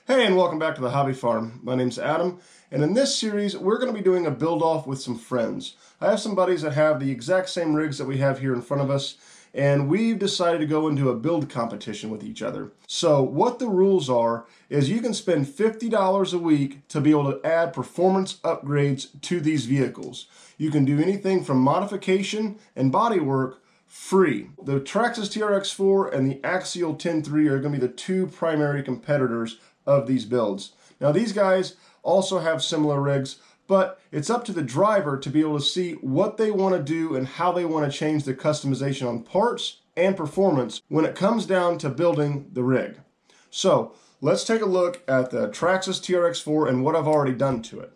Hey, and welcome back to the Hobby Farm. My name's Adam, and in this series, we're going to be doing a build-off with some friends. I have some buddies that have the exact same rigs that we have here in front of us, and we've decided to go into a build competition with each other. So what the rules are is you can spend $50 a week to be able to add performance upgrades to these vehicles. You can do anything from modification and bodywork free. The Traxxas TRX4 and the Axial 10.3 are going to be the two primary competitors of these builds. Now these guys also have similar rigs, but it's up to the driver to be able to see what they want to do and how they want to change the customization on parts and performance when it comes down to building the rig. So let's take a look at the Traxxas TRX4 and what I've already done to it.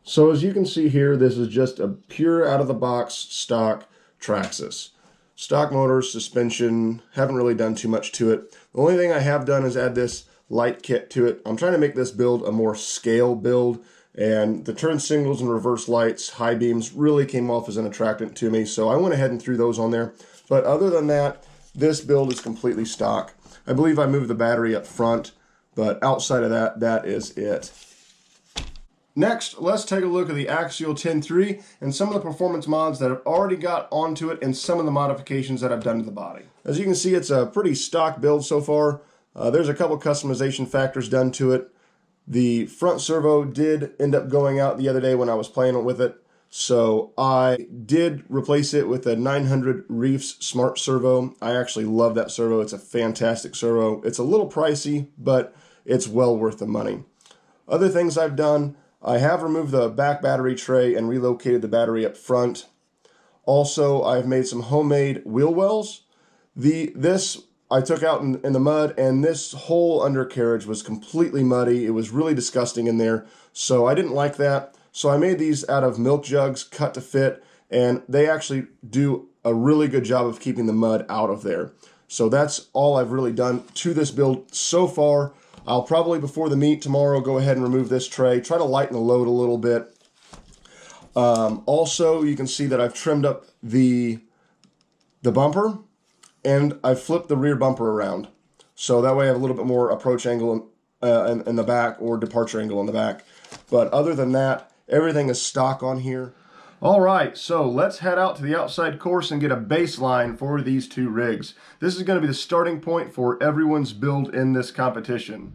So as you can see here, this is just a pure out-of-the-box stock Traxxas. Stock motors, suspension, haven't really done too much to it. The only thing I have done is add this light kit to it. I'm trying to make this build a more scale build, and the turn signals and reverse lights, high beams really came off as an attractant to me, so I went ahead and threw those on there. But other than that, this build is completely stock. I believe I moved the battery up front, but outside of that, that is it. Next, let's take a look at the Axial 10.3 and some of the performance mods that I've already got onto it and some of the modifications that I've done to the body. As you can see, it's a pretty stock build so far. There's a couple customization factors done to it. The front servo did end up going out the other day when I was playing with it, so I did replace it with a 900 Reefs Smart Servo. I actually love that servo. It's a fantastic servo. It's a little pricey, but it's well worth the money. Other things I've done, I have removed the back battery tray and relocated the battery up front. Also, I've made some homemade wheel wells. This I took out in the mud, and this whole undercarriage was completely muddy. It was really disgusting in there, so I didn't like that. So I made these out of milk jugs cut to fit, and they actually do a really good job of keeping the mud out of there. So that's all I've really done to this build so far. I'll probably, before the meet tomorrow, go ahead and remove this tray, try to lighten the load a little bit. Also, you can see that I've trimmed up the bumper, and I've flipped the rear bumper around. So that way I have a little bit more approach angle in the back, or departure angle in the back. But other than that, everything is stock on here. All right, so let's head out to the outside course and get a baseline for these two rigs. This is going to be the starting point for everyone's build in this competition.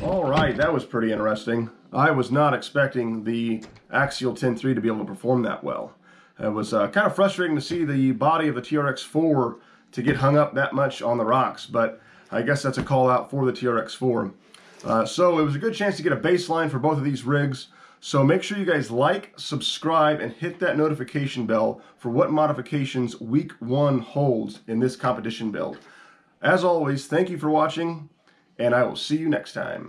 All right, that was pretty interesting. I was not expecting the Axial 10.3 to be able to perform that well. It was kind of frustrating to see the body of the TRX4 to get hung up that much on the rocks, but I guess that's a call out for the TRX4. So it was a good chance to get a baseline for both of these rigs. So make sure you guys like, subscribe, and hit that notification bell for what modifications week 1 holds in this competition build. As always, thank you for watching, and I will see you next time.